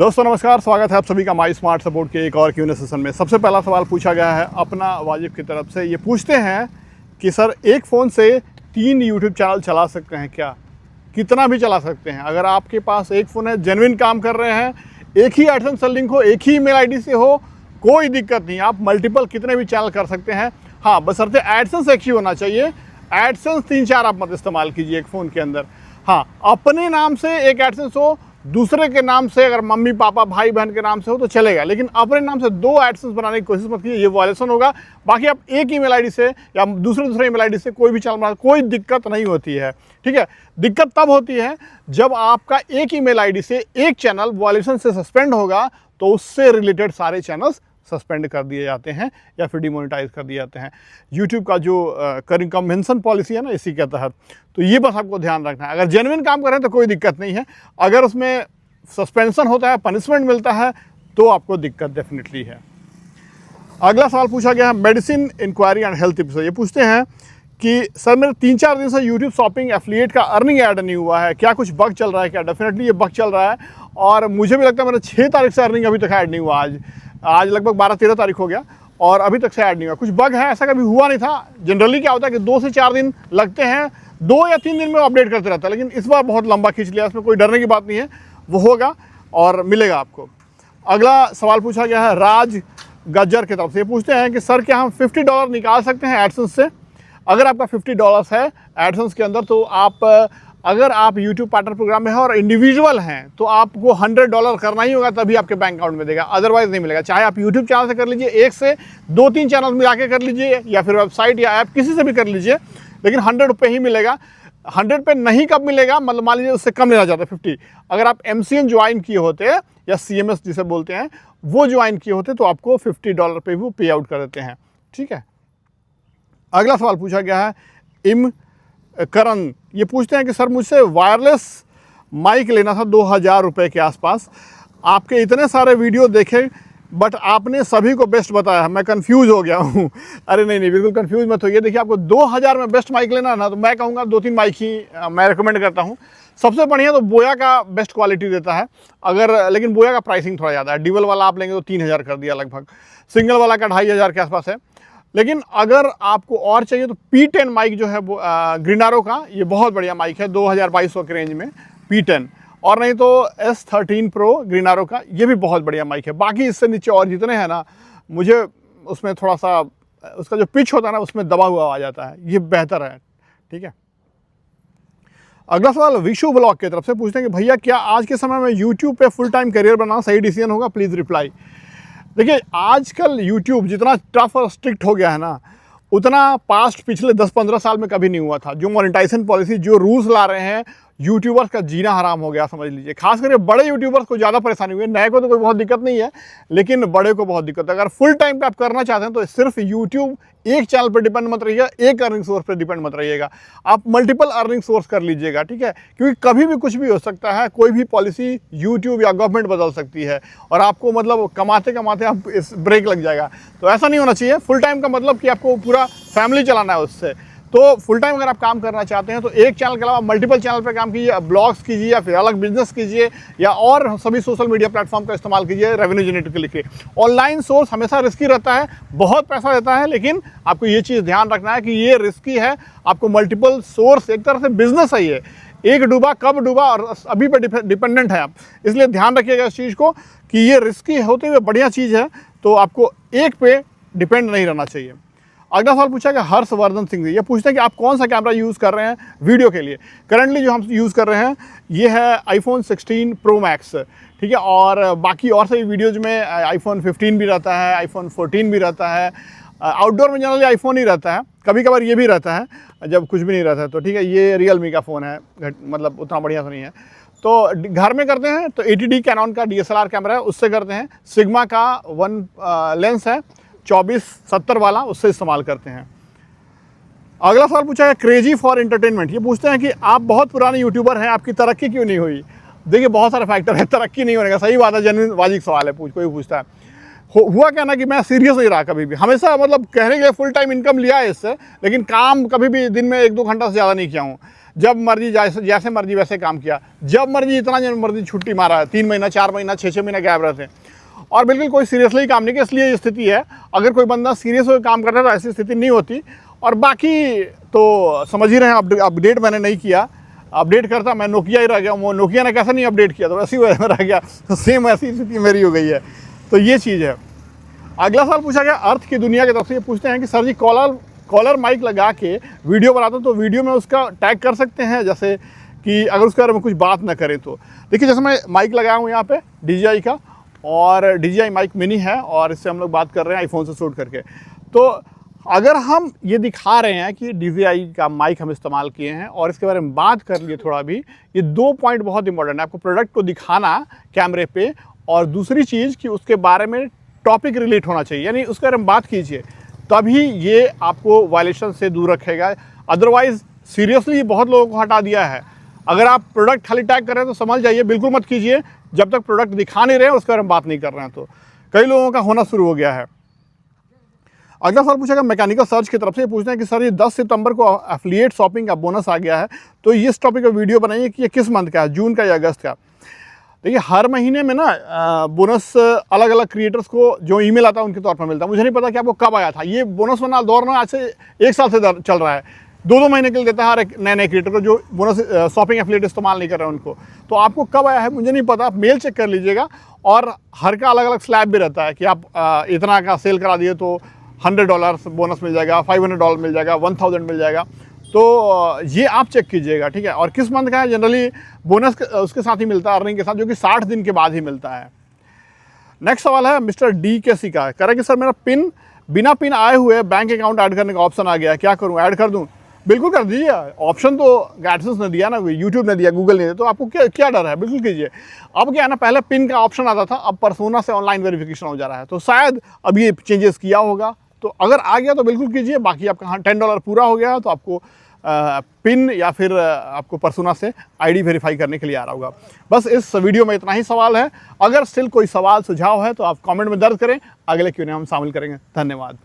दोस्तों नमस्कार, स्वागत है आप सभी का माई स्मार्ट सपोर्ट के एक और Q&A सेशन में। सबसे पहला सवाल पूछा गया है अपना वाजिब की तरफ से। ये पूछते हैं कि सर एक फ़ोन से 3 यूट्यूब चैनल चला सकते हैं क्या? कितना भी चला सकते हैं। अगर आपके पास एक फ़ोन है, जेन्युइन काम कर रहे हैं, एक ही एडसेंस से लिंक हो, एक ही ईमेल आईडी से हो, कोई दिक्कत नहीं, आप मल्टीपल कितने भी चैनल कर सकते हैं। हाँ, बशर्ते एडसेंस एक ही होना चाहिए। एडसेंस 3-4 आप मत इस्तेमाल कीजिए एक फ़ोन के अंदर। हाँ, अपने नाम से एक एडसेंस हो, दूसरे के नाम से अगर मम्मी पापा भाई बहन के नाम से हो तो चलेगा, लेकिन अपने नाम से 2 एडसेंस बनाने की कोशिश मत कीजिए, ये वायलेशन होगा। बाकी आप एक ईमेल आईडी से या दूसरे ईमेल आईडी से कोई भी चैनल बना, कोई दिक्कत नहीं होती है। ठीक है, दिक्कत तब होती है जब आपका एक ईमेल आईडी से एक चैनल वायलेशन से सस्पेंड होगा, तो उससे रिलेटेड सारे चैनल्स सस्पेंड कर दिए जाते हैं या फिर डिमोनेटाइज कर दिए जाते हैं। यूट्यूब का जो कन्वेंशन पॉलिसी है ना, इसी के तहत, तो ये बस आपको ध्यान रखना है। अगर जेन्युइन काम कर रहे हैं तो कोई दिक्कत नहीं है। अगर उसमें सस्पेंशन होता है, पनिशमेंट मिलता है, तो आपको दिक्कत डेफिनेटली है। अगला सवाल पूछा गया है medicine inquiry and health tips से। ये पूछते हैं कि सर मेरे 3-4 दिन से यूट्यूब शॉपिंग एफिलिएट का अर्निंग ऐड नहीं हुआ है, क्या कुछ बग चल रहा है क्या? डेफिनेटली ये बग चल रहा है, और मुझे भी लगता है मेरा 6 तारीख से अर्निंग अभी तक ऐड नहीं हुआ। आज लगभग 12-13 तारीख हो गया और अभी तक से ऐड नहीं हुआ। कुछ बग है, ऐसा कभी हुआ नहीं था। जनरली क्या होता है कि 2 से 4 दिन लगते हैं, 2 या 3 दिन में अपडेट करते रहता है, लेकिन इस बार बहुत लंबा खींच लिया। इसमें कोई डरने की बात नहीं है, वो होगा और मिलेगा आपको। अगला सवाल पूछा गया है राज गज्जर की तरफ से। ये पूछते हैं कि सर क्या हम $50 निकाल सकते हैं एडसेंस से? अगर आपका $50 है एडसेंस के अंदर, तो आप अगर आप यूट्यूब पार्टनर प्रोग्राम में हैं और इंडिविजुअल हैं तो आपको $100 करना ही होगा, तभी आपके बैंक अकाउंट में देगा, अदरवाइज नहीं मिलेगा। चाहे आप यूट्यूब चैनल से कर लीजिए, एक से 2-3 चैनल मिला के कर लीजिए, या फिर वेबसाइट या ऐप किसी से भी कर लीजिए, लेकिन ₹100 ही मिलेगा। 100 पे नहीं कब मिलेगा, मतलब मान लीजिए उससे कम लेना चाहते हैं 50। अगर आप MCN ज्वाइन किए होते हैं या CMS जिसे बोलते हैं, वो ज्वाइन किए होते तो आपको $50 पे भी पे आउट कर देते हैं। ठीक है। अगला सवाल पूछा गया है करण। ये पूछते हैं कि सर मुझसे वायरलेस माइक लेना था ₹2000 के आसपास। आपके इतने सारे वीडियो देखे बट आपने सभी को बेस्ट बताया, मैं कंफ्यूज हो गया हूँ। अरे नहीं, बिल्कुल कंफ्यूज मत होइए। देखिए, आपको 2000 में बेस्ट माइक लेना है ना, तो मैं कहूँगा 2-3 माइक ही मैं रिकमेंड करता हूँ। सबसे बढ़िया तो बोया का बेस्ट क्वालिटी देता है, लेकिन बोया का प्राइसिंग थोड़ा ज़्यादा है। डुअल वाला आप लेंगे तो 3000 कर दिया लगभग, सिंगल वाला का 2500 के आसपास है। लेकिन अगर आपको और चाहिए तो P10 माइक जो है वो ग्रीनारो का, ये बहुत बढ़िया माइक है 2200 के रेंज में P10, और नहीं तो S13 Pro ग्रीनारो का, ये भी बहुत बढ़िया माइक है। बाकी इससे नीचे और जितने हैं ना, मुझे उसमें थोड़ा सा उसका जो पिच होता है ना, उसमें दबा हुआ आ जाता है, ये बेहतर है। ठीक है। अगला सवाल विशु ब्लॉग की तरफ से पूछते हैं कि भैया क्या आज के समय में यूट्यूब पे फुल टाइम करियर बनाना सही डिसीजन होगा? Please reply. देखिए, आजकल YouTube जितना टफ और स्ट्रिक्ट हो गया है ना, उतना पास्ट पिछले 10-15 साल में कभी नहीं हुआ था। जो मोनेटाइजेशन पॉलिसी, जो रूल्स ला रहे हैं, यूट्यूबर्स का जीना हराम हो गया समझ लीजिए। खास करके बड़े यूट्यूबर्स को ज़्यादा परेशानी हुई है। नए को तो कोई बहुत दिक्कत नहीं है, लेकिन बड़े को बहुत दिक्कत है। अगर फुल टाइम पे आप करना चाहते हैं तो सिर्फ यूट्यूब एक चैनल पर डिपेंड मत रहिएगा, एक अर्निंग सोर्स पर डिपेंड मत रहिएगा, आप मल्टीपल अर्निंग सोर्स कर लीजिएगा। ठीक है, क्योंकि कभी भी कुछ भी हो सकता है, कोई भी पॉलिसी यूट्यूब या गवर्नमेंट बदल सकती है, और आपको मतलब कमाते कमाते आप इस ब्रेक लग जाएगा। तो ऐसा नहीं होना चाहिए। फुल टाइम का मतलब कि आपको पूरा फैमिली चलाना है उससे। तो फुल टाइम अगर आप काम करना चाहते हैं तो एक चैनल के अलावा मल्टीपल चैनल पे काम कीजिए, ब्लॉग्स कीजिए, या फिर अलग बिजनेस कीजिए, या और सभी सोशल मीडिया प्लेटफॉर्म का इस्तेमाल कीजिए रेवेन्यू जनरेट के लिए। ऑनलाइन सोर्स हमेशा रिस्की रहता है, बहुत पैसा देता है, लेकिन आपको ये चीज़ ध्यान रखना है कि ये रिस्की है। आपको मल्टीपल सोर्स, एक तरह से बिजनेस है ये, एक डूबा कब डूबा और अभी पर डिपेंडेंट है आप, इसलिए ध्यान रखिएगा इस चीज़ को कि ये रिस्की होते हुए बढ़िया चीज़ है, तो आपको एक पे डिपेंड नहीं रहना चाहिए। अगला सवाल पूछा गया हर्षवर्धन सिंह जी। ये पूछते हैं कि आप कौन सा कैमरा यूज़ कर रहे हैं वीडियो के लिए? करंटली जो हम यूज़ कर रहे हैं ये है iPhone 16 Pro Max। ठीक है, और बाकी और सभी वीडियोज़ में iPhone 15 भी रहता है, iPhone 14 भी रहता है। आउटडोर में जनरली iPhone ही रहता है, कभी कभार ये भी रहता है जब कुछ भी नहीं रहता है तो। ठीक है, ये Realme का फ़ोन है, मतलब उतना बढ़िया तो नहीं है। तो घर में करते हैं तो 80D कैनन का DSLR कैमरा है, उससे करते हैं। सिग्मा का 1 लेंस है 24-70 वाला, उससे इस्तेमाल करते हैं। अगला सवाल पूछा है क्रेजी फॉर एंटरटेनमेंट। ये पूछते हैं कि आप बहुत पुराने यूट्यूबर हैं, आपकी तरक्की क्यों नहीं हुई? देखिए, बहुत सारे फैक्टर है तरक्की नहीं होने का। सही बात है, जेन्युइन वाजिब सवाल है, कोई पूछता है। हुआ क्या ना कि मैं सीरियस नहीं रहा कभी भी, हमेशा मतलब कहने के फुल टाइम इनकम लिया है इससे, लेकिन काम कभी भी दिन में 1-2 घंटा से ज़्यादा नहीं किया हूँ। जब मर्जी जैसे मर्जी वैसे काम किया, जब मर्जी इतना जब मर्जी छुट्टी मारा, 3 महीना 4 महीना 6 महीना गैप रहते और बिल्कुल कोई सीरियसली काम नहीं किया। इसलिए ये स्थिति है। अगर कोई बंदा सीरियस होकर काम करता है तो ऐसी स्थिति नहीं होती। और बाकी तो समझ ही रहे हैं, अपडेट मैंने नहीं किया, अपडेट करता मैं नोकिया ही रह गया। वो नोकिया ने कैसे नहीं अपडेट किया, तो वैसे ही रह गया। तो सेम ऐसी स्थिति मेरी हो गई है। तो ये चीज़ है। अगला सवाल पूछा गया अर्थ की दुनिया की तरफ से। ये पूछते हैं कि सर जी कॉलर माइक लगा के वीडियो बनाते हो तो वीडियो में उसका टैग कर सकते हैं, जैसे कि अगर उसके बारे में कुछ बात ना करें तो। देखिए जैसे मैं माइक लगाया हूँ यहाँ पे DJI का, और DJI माइक मिनी है और इससे हम लोग बात कर रहे हैं आईफोन से शूट करके। तो अगर हम ये दिखा रहे हैं कि DJI का माइक हम इस्तेमाल किए हैं और इसके बारे में बात कर लिए थोड़ा भी, ये 2 पॉइंट बहुत इंपॉर्टेंट है। आपको प्रोडक्ट को दिखाना कैमरे पे, और दूसरी चीज़ कि उसके बारे में टॉपिक रिलेट होना चाहिए, यानी उसके बारे में बात कीजिए, तभी ये आपको वायलेशन से दूर रखेगा। अदरवाइज़ सीरियसली बहुत लोगों को हटा दिया है। अगर आप प्रोडक्ट खाली टैग कर रहे हैं तो समझ जाइए बिल्कुल मत कीजिए जब तक प्रोडक्ट दिखा नहीं रहे हैं, उसके बारे में बात नहीं कर रहे हैं। तो कई लोगों का होना शुरू हो गया है। अगला सवाल पूछेगा मैकेनिकल सर्च की तरफ से। पूछते हैं कि सर ये 10 सितंबर को एफिलिएट शॉपिंग का बोनस आ गया है, तो इस टॉपिक पर वीडियो बनाइए कि ये किस मंथ का है, जून का या अगस्त का। देखिए हर महीने में ना बोनस अलग अलग क्रिएटर्स को जो ईमेल आता है उनके तौर पर मिलता है। मुझे नहीं पता कि आपको कब आया था। ये बोनस वाला दौर ना आज से 1 साल से चल रहा है। 2-2 महीने के लिए देता है हर एक नए क्रिएटर को जो बोनस शॉपिंग एफिलिएट इस्तेमाल नहीं कर रहे हैं उनको। तो आपको कब आया है मुझे नहीं पता, आप मेल चेक कर लीजिएगा। और हर का अलग अलग स्लैब भी रहता है कि आप इतना का सेल करा दिए तो $100 बोनस मिल जाएगा, $500 मिल जाएगा, 1000 मिल जाएगा। तो ये आप चेक कीजिएगा, ठीक है। और किस मंथ का है, जनरली बोनस उसके साथ ही मिलता है, अर्निंग के साथ, जो कि 60 दिन के बाद ही मिलता है। नेक्स्ट सवाल है मिस्टर DKC का। कह रहा है कि सर मेरा बिना पिन आए हुए बैंक अकाउंट ऐड करने का ऑप्शन आ गया है, क्या करूं, ऐड कर दूं? बिल्कुल कर दीजिए। ऑप्शन तो एडसेंस ने दिया ना, यूट्यूब ने दिया, गूगल ने दिया, तो आपको क्या डर है, बिल्कुल कीजिए। अब क्या है ना, पहले पिन का ऑप्शन आता था, अब पर्सोना से ऑनलाइन वेरिफिकेशन हो जा रहा है, तो शायद अब ये चेंजेस किया होगा। तो अगर आ गया तो बिल्कुल कीजिए। बाकी आपका $10 पूरा हो गया तो आपको पिन या फिर आपको पर्सोना से ID वेरीफाई करने के लिए आ रहा होगा। बस इस वीडियो में इतना ही सवाल है। अगर स्टिल कोई सवाल सुझाव है तो आप कमेंट में दर्ज करें, अगले Q&A हम शामिल करेंगे। धन्यवाद।